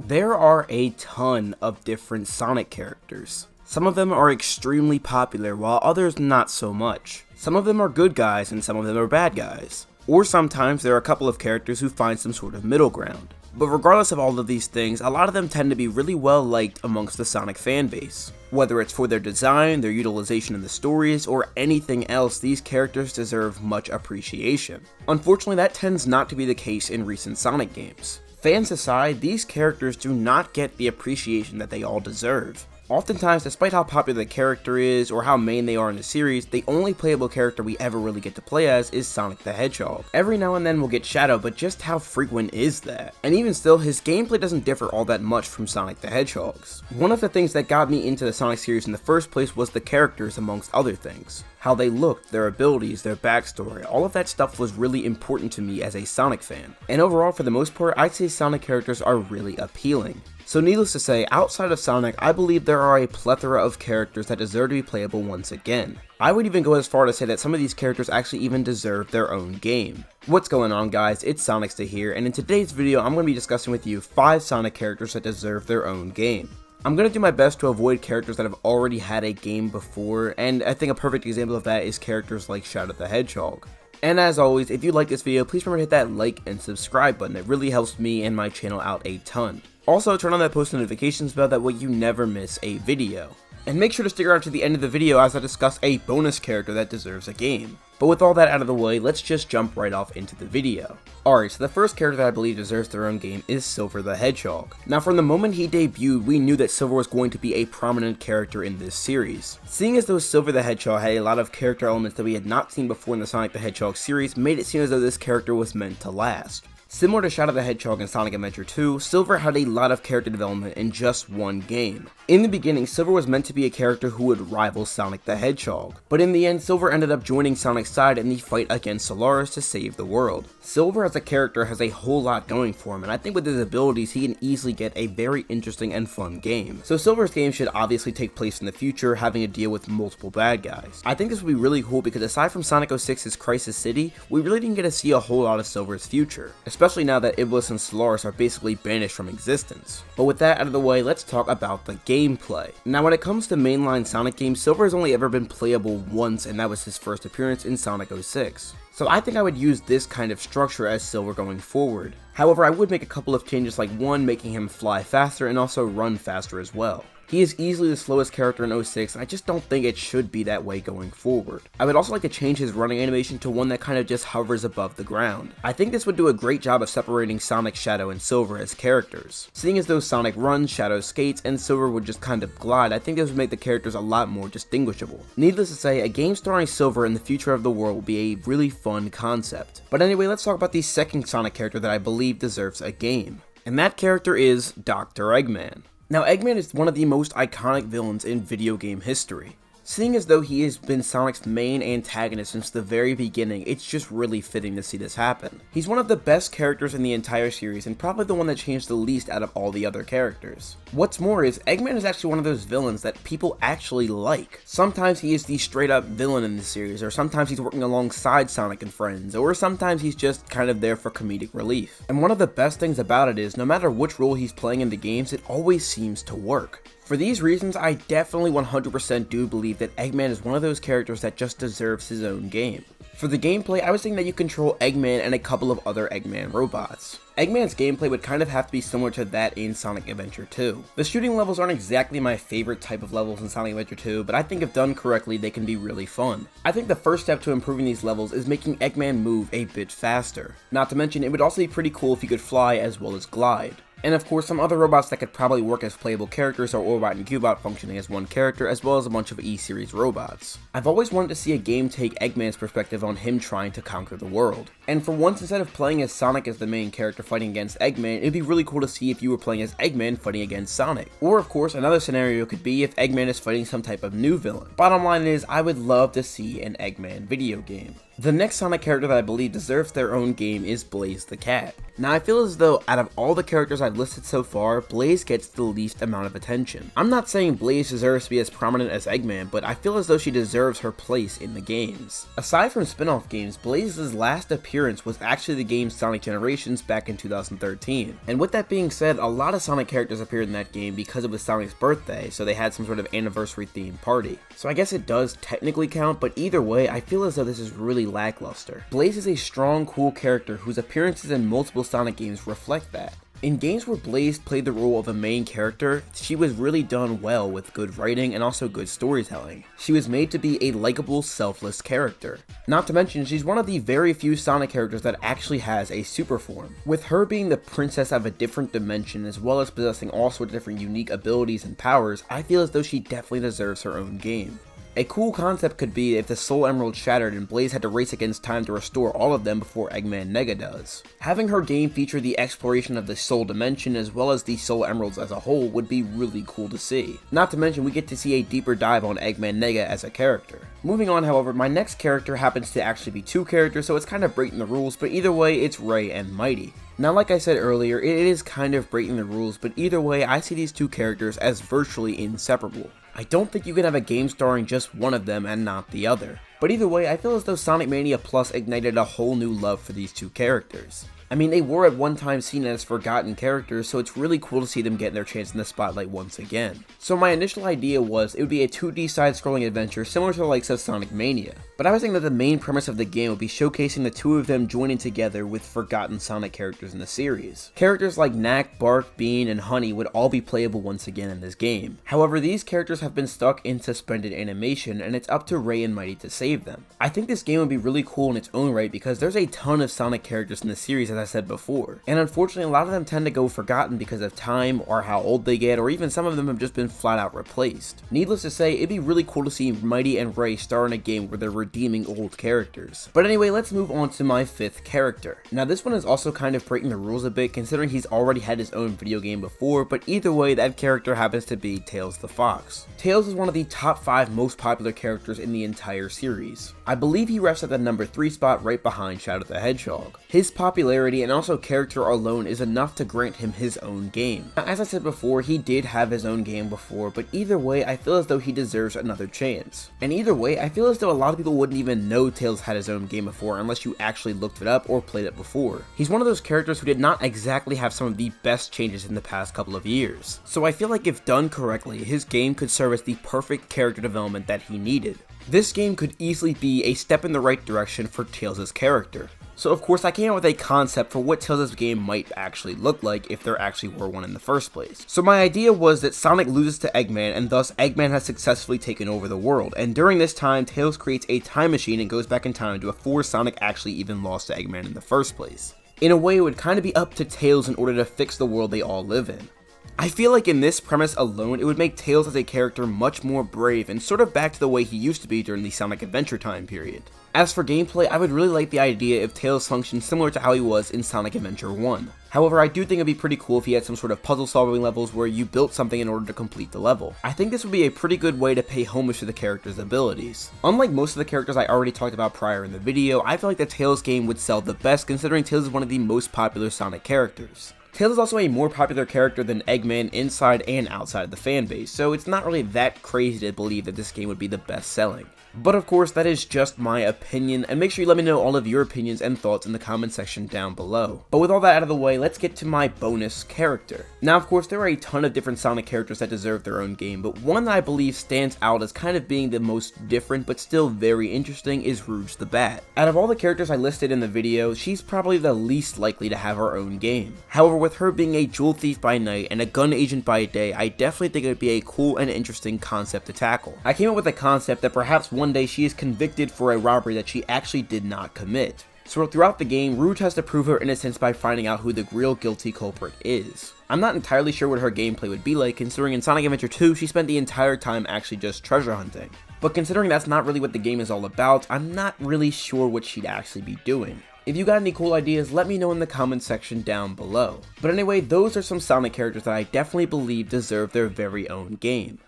There are a ton of different Sonic characters. Some of them are extremely popular, while others not so much. Some of them are good guys and some of them are bad guys. Or sometimes there are a couple of characters who find some sort of middle ground. But regardless of all of these things, a lot of them tend to be really well liked amongst the Sonic fanbase. Whether it's for their design, their utilization in the stories, or anything else, these characters deserve much appreciation. Unfortunately, that tends not to be the case in recent Sonic games. Fans aside, these characters do not get the appreciation that they all deserve. Oftentimes, despite how popular the character is or how main they are in the series, the only playable character we ever really get to play as is Sonic the Hedgehog. Every now and then we'll get Shadow, but just how frequent is that? And even still, his gameplay doesn't differ all that much from Sonic the Hedgehog's. One of the things that got me into the Sonic series in the first place was the characters, amongst other things. How they looked, their abilities, their backstory, all of that stuff was really important to me as a Sonic fan. And overall, for the most part, I'd say Sonic characters are really appealing. So needless to say, outside of Sonic, I believe there are a plethora of characters that deserve to be playable once again. I would even go as far to say that some of these characters actually even deserve their own game. What's going on, guys? It's SONICSTA here, and in today's video I'm going to be discussing with you 5 Sonic characters that deserve their own game. I'm going to do my best to avoid characters that have already had a game before, and I think a perfect example of that is characters like Shadow the Hedgehog. And as always, if you like this video, please remember to hit that like and subscribe button. It really helps me and my channel out a ton. Also, turn on that post notifications bell, that way you never miss a video. And make sure to stick around to the end of the video as I discuss a bonus character that deserves a game. But with all that out of the way, let's just jump right off into the video. Alright, so the first character that I believe deserves their own game is Silver the Hedgehog. Now, from the moment he debuted, we knew that Silver was going to be a prominent character in this series. Seeing as though Silver the Hedgehog had a lot of character elements that we had not seen before in the Sonic the Hedgehog series, made it seem as though this character was meant to last. Similar to Shadow the Hedgehog in Sonic Adventure 2, Silver had a lot of character development in just one game. In the beginning, Silver was meant to be a character who would rival Sonic the Hedgehog, but in the end, Silver ended up joining Sonic's side in the fight against Solaris to save the world. Silver as a character has a whole lot going for him, and I think with his abilities, he can easily get a very interesting and fun game. So Silver's game should obviously take place in the future, having to deal with multiple bad guys. I think this would be really cool because aside from Sonic 06's Crisis City, we really didn't get to see a whole lot of Silver's future, especially now that Iblis and Solaris are basically banished from existence. But with that out of the way, let's talk about the gameplay. Now, when it comes to mainline Sonic games, Silver has only ever been playable once, and that was his first appearance in Sonic 06. So I think I would use this kind of structure as Silver going forward. However, I would make a couple of changes, like one, making him fly faster and also run faster as well. He is easily the slowest character in 06, and I just don't think it should be that way going forward. I would also like to change his running animation to one that kind of just hovers above the ground. I think this would do a great job of separating Sonic, Shadow, and Silver as characters. Seeing as though Sonic runs, Shadow skates, and Silver would just kind of glide, I think this would make the characters a lot more distinguishable. Needless to say, a game starring Silver in the future of the world will be a really fun concept. But anyway, let's talk about the second Sonic character that I believe deserves a game. And that character is Dr. Eggman. Now, Eggman is one of the most iconic villains in video game history. Seeing as though he has been Sonic's main antagonist since the very beginning, it's just really fitting to see this happen. He's one of the best characters in the entire series and probably the one that changed the least out of all the other characters. What's more is, Eggman is actually one of those villains that people actually like. Sometimes he is the straight up villain in the series, or sometimes he's working alongside Sonic and friends, or sometimes he's just kind of there for comedic relief. And one of the best things about it is, no matter which role he's playing in the games, it always seems to work. For these reasons, I definitely 100% do believe that Eggman is one of those characters that just deserves his own game. For the gameplay, I was thinking that you control Eggman and a couple of other Eggman robots. Eggman's gameplay would kind of have to be similar to that in Sonic Adventure 2. The shooting levels aren't exactly my favorite type of levels in Sonic Adventure 2, but I think if done correctly, they can be really fun. I think the first step to improving these levels is making Eggman move a bit faster. Not to mention, it would also be pretty cool if he could fly as well as glide. And of course, some other robots that could probably work as playable characters are Orbot and Cubot functioning as one character, as well as a bunch of E-series robots. I've always wanted to see a game take Eggman's perspective on him trying to conquer the world. And for once, instead of playing as Sonic as the main character fighting against Eggman, it'd be really cool to see if you were playing as Eggman fighting against Sonic. Or of course, another scenario could be if Eggman is fighting some type of new villain. Bottom line is, I would love to see an Eggman video game. The next Sonic character that I believe deserves their own game is Blaze the Cat. Now, I feel as though out of all the characters I've I've listed so far, Blaze gets the least amount of attention. I'm not saying Blaze deserves to be as prominent as Eggman, but I feel as though she deserves her place in the games. Aside from spin-off games, Blaze's last appearance was actually the game Sonic Generations back in 2013. And with that being said, a lot of Sonic characters appeared in that game because it was Sonic's birthday, so they had some sort of anniversary themed party. So I guess it does technically count, but either way, I feel as though this is really lackluster. Blaze is a strong, cool character whose appearances in multiple Sonic games reflect that. In games where Blaze played the role of a main character, she was really done well with good writing and also good storytelling. She was made to be a likable, selfless character. Not to mention, she's one of the very few Sonic characters that actually has a super form. With her being the princess of a different dimension as well as possessing all sorts of different unique abilities and powers, I feel as though she definitely deserves her own game. A cool concept could be if the Soul Emerald shattered and Blaze had to race against time to restore all of them before Eggman Nega does. Having her game feature the exploration of the Soul Dimension as well as the Soul Emeralds as a whole would be really cool to see. Not to mention we get to see a deeper dive on Eggman Nega as a character. Moving on, however, my next character happens to actually be two characters, so it's kind of breaking the rules, but either way it's Ray and Mighty. Now, like I said earlier, it is kind of breaking the rules, but either way I see these two characters as virtually inseparable. I don't think you can have a game starring just one of them and not the other. But either way, I feel as though Sonic Mania Plus ignited a whole new love for these two characters. I mean, they were at one time seen as forgotten characters, so it's really cool to see them getting their chance in the spotlight once again. So my initial idea was it would be a 2D side-scrolling adventure similar to the likes of Sonic Mania. But I was thinking that the main premise of the game would be showcasing the two of them joining together with forgotten Sonic characters in the series. Characters like Knack, Bark, Bean, and Honey would all be playable once again in this game. However, these characters have been stuck in suspended animation, and it's up to Ray and Mighty to save them. I think this game would be really cool in its own right because there's a ton of Sonic characters in the series, as I said before, and unfortunately a lot of them tend to go forgotten because of time or how old they get, or even some of them have just been flat out replaced. Needless to say, it'd be really cool to see Mighty and Ray star in a game where they're redeeming old characters. But anyway, let's move on to my fifth character. Now this one is also kind of breaking the rules a bit considering he's already had his own video game before, but either way that character happens to be Tails the Fox. Tails is one of the top 5 most popular characters in the entire series. I believe he rests at the number 3 spot right behind Shadow the Hedgehog. His popularity and also character alone is enough to grant him his own game. Now, as I said before, he did have his own game before, but either way I feel as though he deserves another chance. And either way, I feel as though a lot of people wouldn't even know Tails had his own game before unless you actually looked it up or played it before. He's one of those characters who did not exactly have some of the best changes in the past couple of years. So I feel like if done correctly, his game could serve as the perfect character development that he needed. This game could easily be a step in the right direction for Tails' character. So of course I came up with a concept for what Tails' game might actually look like if there actually were one in the first place. So my idea was that Sonic loses to Eggman and thus Eggman has successfully taken over the world, and during this time Tails creates a time machine and goes back in time to before Sonic actually even lost to Eggman in the first place. In a way it would kind of be up to Tails in order to fix the world they all live in. I feel like in this premise alone, it would make Tails as a character much more brave and sort of back to the way he used to be during the Sonic Adventure time period. As for gameplay, I would really like the idea if Tails functioned similar to how he was in Sonic Adventure 1. However, I do think it'd be pretty cool if he had some sort of puzzle solving levels where you built something in order to complete the level. I think this would be a pretty good way to pay homage to the character's abilities. Unlike most of the characters I already talked about prior in the video, I feel like the Tails game would sell the best considering Tails is one of the most popular Sonic characters. Tails is also a more popular character than Eggman inside and outside of the fanbase, so it's not really that crazy to believe that this game would be the best selling. But of course, that is just my opinion, and make sure you let me know all of your opinions and thoughts in the comment section down below. But with all that out of the way, let's get to my bonus character. Now of course, there are a ton of different Sonic characters that deserve their own game, but one that I believe stands out as kind of being the most different but still very interesting is Rouge the Bat. Out of all the characters I listed in the video, she's probably the least likely to have her own game. However, with her being a jewel thief by night and a gun agent by day, I definitely think it would be a cool and interesting concept to tackle. I came up with a concept that perhaps one day she is convicted for a robbery that she actually did not commit. So throughout the game, Rouge has to prove her innocence by finding out who the real guilty culprit is. I'm not entirely sure what her gameplay would be like, considering in Sonic Adventure 2 she spent the entire time actually just treasure hunting. But considering that's not really what the game is all about, I'm not really sure what she'd actually be doing. If you got any cool ideas, let me know in the comment section down below. But anyway, those are some Sonic characters that I definitely believe deserve their very own game.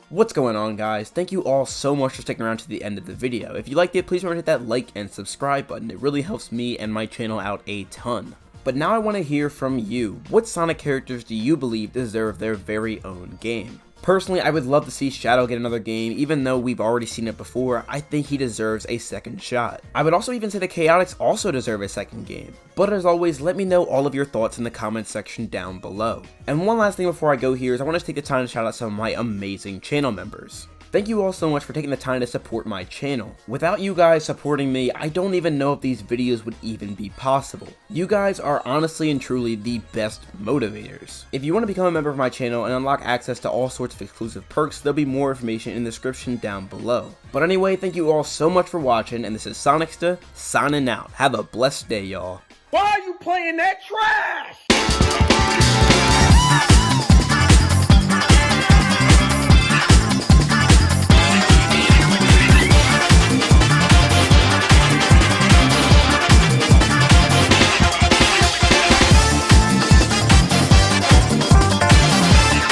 What's going on, guys? Thank you all so much for sticking around to the end of the video. If you liked it, please remember to hit that like and subscribe button. It really helps me and my channel out a ton. But now I want to hear from you. What Sonic characters do you believe deserve their very own game? Personally, I would love to see Shadow get another game. Even though we've already seen it before, I think he deserves a second shot. I would also even say the Chaotix also deserve a second game. But as always, let me know all of your thoughts in the comments section down below. And one last thing before I go here is I want to take the time to shout out some of my amazing channel members. Thank you all so much for taking the time to support my channel. Without you guys supporting me, I don't even know if these videos would even be possible. You guys are honestly and truly the best motivators. If you want to become a member of my channel and unlock access to all sorts of exclusive perks, there'll be more information in the description down below. But anyway, thank you all so much for watching, and this is SONICSTA signing out. Have a blessed day, y'all. Why are you playing that trash?